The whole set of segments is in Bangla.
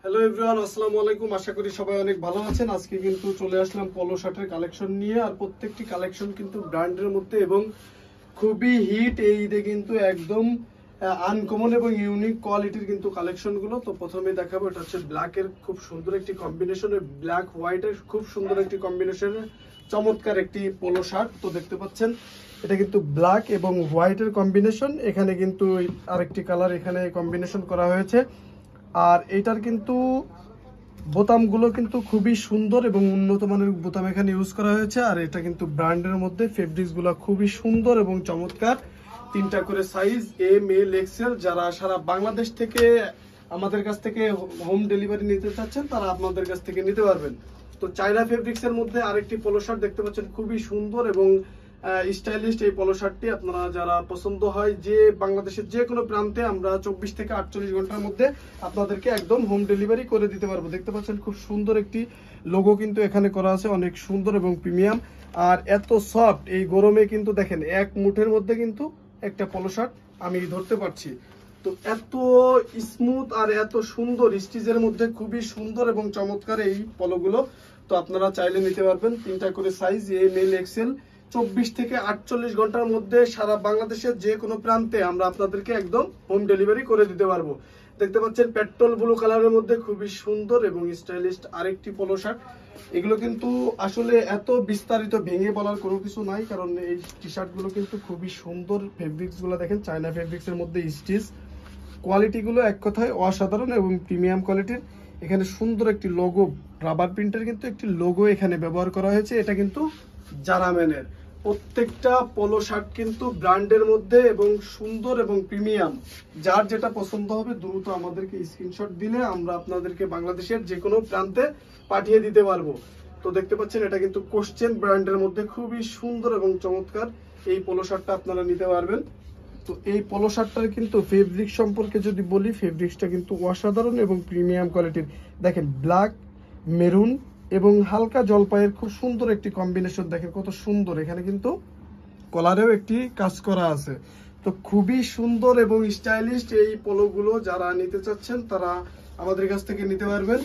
হ্যালো এভরিওয়ান, আসসালামু আলাইকুম। আশা করি সবাই অনেক ভালো আছেন। আজকে কিন্তু চলে আসলাম পলো শার্টের কালেকশন নিয়ে। আর প্রত্যেকটি কালেকশন কিন্তু ব্র্যান্ডের মধ্যে এবং খুবই হিট। এই ঈদে কিন্তু একদম আনকমন এবং ইউনিক কোয়ালিটির কিন্তু কালেকশনগুলো। তো প্রথমে দেখাবো, এটা হচ্ছে ব্ল্যাকের খুব সুন্দর একটি কম্বিনেশন, ব্ল্যাক হোয়াইটের খুব সুন্দর একটি কম্বিনেশনের চমৎকার একটি পোলো শার্ট। তো দেখতে পাচ্ছেন এটা কিন্তু ব্ল্যাক এবং হোয়াইটের কম্বিনেশন। এখানে কিন্তু আরেকটি কালার এখানে কম্বিনেশন করা হয়েছে। আর এটার কিন্তু বোতামগুলো কিন্তু খুবই সুন্দর এবং উন্নত মানের বোতাম এখানে ইউজ করা হয়েছে। আর এটা কিন্তু ব্র্যান্ডের মধ্যে ফেব্রিক্সগুলো খুবই সুন্দর এবং চমৎকার। তিনটা করে সাইজ, এম, এল, এক্সেল। যারা সারা বাংলাদেশ থেকে আমাদের কাছ থেকে হোম ডেলিভারি নিতে চাচ্ছেন তারা আপনাদের কাছ থেকে নিতে পারবেন। তো চায়না ফেব্রিক্সের মধ্যে আরেকটি পোলো শার্ট দেখতে পাচ্ছেন, খুবই সুন্দর এবং স্টাইলিশ এই পোলো শার্টটি। আপনারা যারা পছন্দ হয়, যে বাংলাদেশের যে কোনো প্রান্তে আমরা 24 থেকে 48 ঘন্টার মধ্যে আপনাদেরকে একদম হোম ডেলিভারি করে দিতে পারবো। দেখতে পাচ্ছেন খুব সুন্দর একটি লোগো কিন্তু এখানে করা আছে, অনেক সুন্দর এবং প্রিমিয়াম। আর এত সফট এই গরমে কিন্তু দেখেন এক মুঠের মধ্যে কিন্তু একটা পোলো শার্ট আমি ধরতে পারছি। তো এত স্মুথ আর এত সুন্দর স্টিচের মধ্যে খুবই সুন্দর এবং চমৎকার এই পলোগুলো। তো আপনারা চাইলে নিতে পারবেন। তিনটা করে সাইজ, এম, এল, এক্সেল। 24 থেকে 48 ঘন্টার মধ্যে সারা বাংলাদেশের যে কোনো প্রান্তে আমরা আপনাদেরকে একদম হোম ডেলিভারি করে দিতে পারবো। দেখতে পাচ্ছেন পেট্রোল ব্লু কালারের মধ্যে খুবই সুন্দর এবং স্টাইলিশ আরেকটি পোলো শার্ট। এগুলো কিন্তু আসলে এত বিস্তারিত ভেঙে বলার কোনো কিছু নাই, কারণ এই টি শার্টগুলো কিন্তু খুবই সুন্দর। ফেব্রিক্সগুলো দেখেন, চায়না ফেব্রিক্সের মধ্যে স্টিচ। কোয়ালিটিগুলো এক কথায় অসাধারণ এবং প্রিমিয়াম কোয়ালিটির। এখানে সুন্দর একটি লোগো, রাবার প্রিন্টের কিন্তু একটি লোগো এখানে ব্যবহার করা হয়েছে। এটা কিন্তু জারাম্যানের। প্রত্যেকটা পোলো শার্ট কিন্তু ব্র্যান্ডের মধ্যে এবং সুন্দর এবং প্রিমিয়াম। যার যেটা পছন্দ হবে দ্রুত আমাদেরকে স্ক্রিনশট দিলে আমরা আপনাদেরকে বাংলাদেশের যে কোনো প্রান্তে পাঠিয়ে দিতে পারবো। তো দেখতে পাচ্ছেন এটা কিন্তু কোশ্চেন ব্র্যান্ডের মধ্যে খুবই সুন্দর এবং চমৎকার এই পোলো শার্টটা আপনারা নিতে পারবেন। তো এই পোলো শার্টটার কিন্তু ফেব্রিক সম্পর্কে যদি বলি, ফেব্রিক্সটা কিন্তু অসাধারণ এবং প্রিমিয়াম কোয়ালিটির। দেখেন ব্ল্যাক, মেরুন এবং হালকা জলপাইয়ের খুব সুন্দর একটি কম্বিনেশন। দেখেন কত সুন্দর, এখানে কিন্তু কলারেও একটি কাজ করা আছে। তো খুবই সুন্দর এবং স্টাইলিশ এই পোলোগুলো। যারা নিতে চাচ্ছেন তারা আমাদের কাছ থেকে নিতে পারবেন।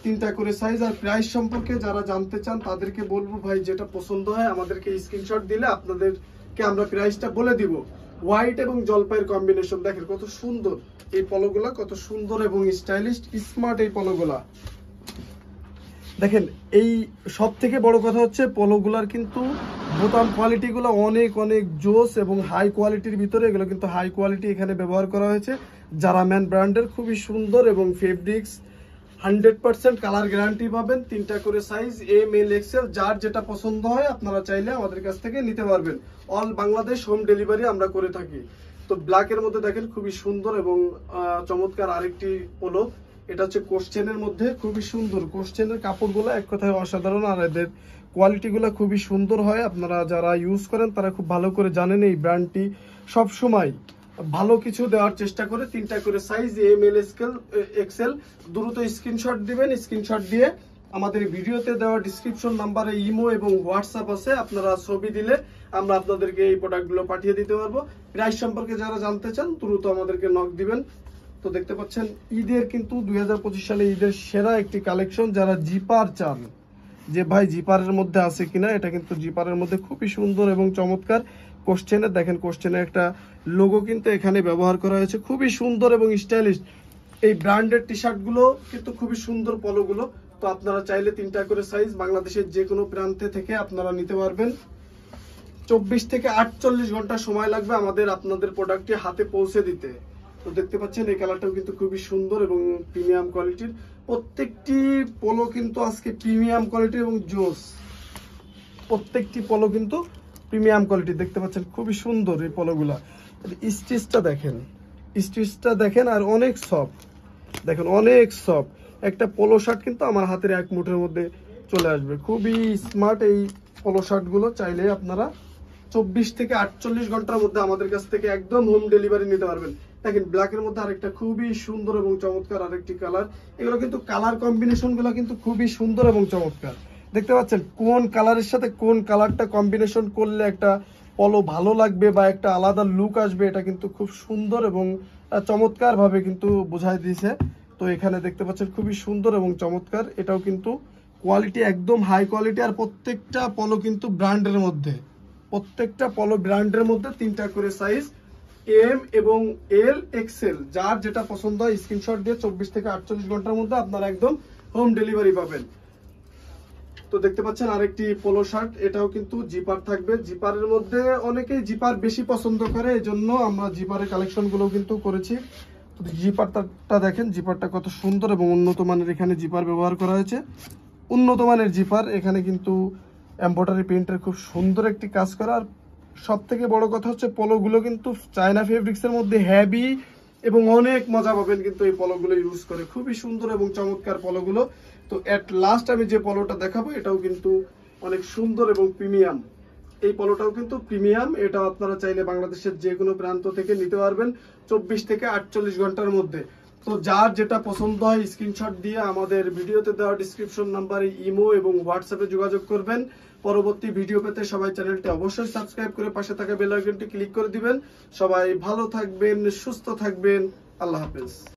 তিনটা করে সাইজ। আর প্রাইস সম্পর্কে যারা জানতে চান তাদেরকে বলবো, ভাই যেটা পছন্দ হয় আমাদেরকে স্ক্রিনশট দিলে আপনাদেরকে আমরা প্রাইসটা বলে দিব। হোয়াইট এবং জলপাইয়ের কম্বিনেশন দেখেন কত সুন্দর এই পলোগুলা, কত সুন্দর এবং স্টাইলিশ স্মার্ট এই পলোগুলা। দেখেন এই সব থেকে বড় কথা হচ্ছে পোলোগুলার কিন্তু বোতাম কোয়ালিটিগুলো অনেক অনেক জোস এবং হাই কোয়ালিটির ভিতরে। এগুলো কিন্তু হাই কোয়ালিটি এখানে ব্যবহার করা হয়েছে। জারাম্যান ব্র্যান্ডের খুবই সুন্দর এবং ফেব্রিক্স 100% কালার গ্যারান্টি পাবেন। তিনটা করে সাইজ, এম, এল, এক্সেল। যার যেটা পছন্দ হয় আপনারা চাইলে আমাদের কাছ থেকে নিতে পারবেন। অল বাংলাদেশ হোম ডেলিভারি আমরা করে থাকি। তো ব্ল্যাকের মধ্যে দেখেন খুবই সুন্দর এবং চমৎকার আরেকটি পোলো। এটা হচ্ছে কোশ্চেনের মধ্যে খুবই সুন্দর। কোশ্চেনের কাপড়গুলো এক কথায় অসাধারণ। আর এদের কোয়ালিটিগুলো খুবই সুন্দর হয়। আপনারা যারা ইউজ করেন তারা খুব ভালো করে জানেন এই ব্র্যান্ডটি সবসময় ভালো কিছু দেওয়ার চেষ্টা করে। তিনটা করে সাইজ, এম, এল, এক্সেল। দ্রুত স্ক্রিনশট দিবেন। স্ক্রিনশট দিয়ে আমাদের ভিডিওতে দেওয়া ডিসক্রিপশন নাম্বারে ইমো এবং হোয়াটসঅ্যাপ আছে, আপনারা ছবি দিলে আমরা আপনাদেরকে এই প্রোডাক্টগুলো পাঠিয়ে দিতে পারবো। প্রাইস সম্পর্কে যারা জানতে চান দ্রুত আমাদেরকে নক দিবেন। তো দেখতে পাচ্ছেন ঈদের কিন্তু 2025 সালে ঈদের সেরা একটি কালেকশন। যারা জিপার চান যে ভাই জিপারের মধ্যে আছে কিনা, এটা কিন্তু জিপারের মধ্যে খুবই সুন্দর এবং চমৎকার। কোশ্চেনের দেখেন, কোশ্চেনের একটা লোগো কিন্তু এখানে ব্যবহার করা হয়েছে, খুবই সুন্দর এবং স্টাইলিশ। এই ব্র্যান্ডেড টি শার্টগুলো কিন্তু খুবই সুন্দর পলোগুলো। তো আপনারা চাইলে তিনটা করে সাইজ বাংলাদেশের যে কোনো প্রান্তে থেকে আপনারা নিতে পারবেন। 24 থেকে 48 ঘন্টা সময় লাগবে আমাদের আপনাদের প্রোডাক্টটি হাতে পৌঁছে দিতে। তো দেখতে পাচ্ছেন এই কালারটাও কিন্তু খুবই সুন্দর এবং প্রিমিয়াম কোয়ালিটির। প্রত্যেকটি পোলো কিন্তু আজকে প্রিমিয়াম কোয়ালিটি এবং জোস। প্রত্যেকটি পোলো কিন্তু প্রিমিয়াম কোয়ালিটি। দেখতে পাচ্ছেন খুবই সুন্দর এই পোলোগুলা। স্টিচটা দেখেন, স্টিচটা দেখেন আর অনেক সফট। দেখেন অনেক সফট একটা পোলো শার্ট কিন্তু আমার হাতের এক মুঠের মধ্যে চলে আসবে। খুবই স্মার্ট এই পোলো শার্টগুলো। চাইলে আপনারা 24 থেকে 48 ঘন্টার মধ্যে আমাদের কাছ থেকে একদম হোম ডেলিভারি নিতে পারবেন। দেখেন ব্ল্যাকের মধ্যে আরেকটা খুবই সুন্দর এবং চমৎকার আরেকটি কালার। এগুলো কিন্তু কালার কম্বিনেশন গুলো কিন্তু খুবই সুন্দর এবং চমৎকার। দেখতে পাচ্ছেন কোন কালারের সাথে কোন কালারটা কম্বিনেশন করলে একটা পলো ভালো লাগবে বা একটা আলাদা লুক আসবে, এটা কিন্তু খুব সুন্দর এবং চমৎকার ভাবে কিন্তু বোঝাই দিয়েছে। তো তো এখানে দেখতে পাচ্ছেন খুবই সুন্দর এবং চমৎকার, এটাও কিন্তু কোয়ালিটি একদম হাই কোয়ালিটি। আর প্রত্যেকটা পলো কিন্তু ব্র্যান্ডের মধ্যে, প্রত্যেকটা পলো ব্র্যান্ডের মধ্যে 3টা করে সাইজ, এম এবং এল, এক্সেল, যার যেটা পছন্দ হয় স্ক্রিনশট দিয়ে 24 থেকে 48 ঘন্টার মধ্যে আপনারা একদম হোম ডেলিভারি পাবেন। তো দেখতে পাচ্ছেন আরেকটি পোলো শার্ট, এটাও কিন্তু জিপার থাকবে। জিপারের মধ্যে অনেকেই জিপার বেশি পছন্দ করে, এজন্য আমরা জিপারের কালেকশন গুলো কিন্তু করেছি। তো জিপারটা দেখেন, জিপারটা কত সুন্দর এবং উন্নত মানের এখানে জিপার ব্যবহার করা হয়েছে, উন্নত মানের জিপার। এখানে কিন্তু এমব্রয়ডারি প্রিন্টের খুব সুন্দর একটি কাজ করা। আর সব থেকে বড় কথা হচ্ছে পলোগুলো কিন্তু চায়না ফেব্রিক্সের মধ্যে হেভি এবং অনেক মজা পাবেন কিন্তু এই পলোগুলো ইউজ করে, খুবই সুন্দর এবং চমৎকার পলোগুলো। তো এট লাস্ট আমি যে পলোটা দেখাবো এটাও কিন্তু অনেক সুন্দর এবং প্রিমিয়াম। এই পলোটাও কিন্তু প্রিমিয়াম, এটা আপনারা চাইলে বাংলাদেশের যে কোনো প্রান্ত থেকে নিতে পারবেন 24 থেকে 48 ঘন্টার মধ্যে। তো যার যেটা পছন্দ হয় স্ক্রিনশট দিয়ে আমাদের ভিডিওতে দেওয়া ডিসক্রিপশন নাম্বারে ইমো এবং হোয়াটসঅ্যাপে যোগাযোগ করবেন। পরবর্তী ভিডিও পেতে সবাই চ্যানেলটি অবশ্যই সাবস্ক্রাইব করে পাশে থাকা বেল আইকনটি ক্লিক করে দিবেন। সবাই ভালো থাকবেন, সুস্থ থাকবেন, আল্লাহ হাফেজ।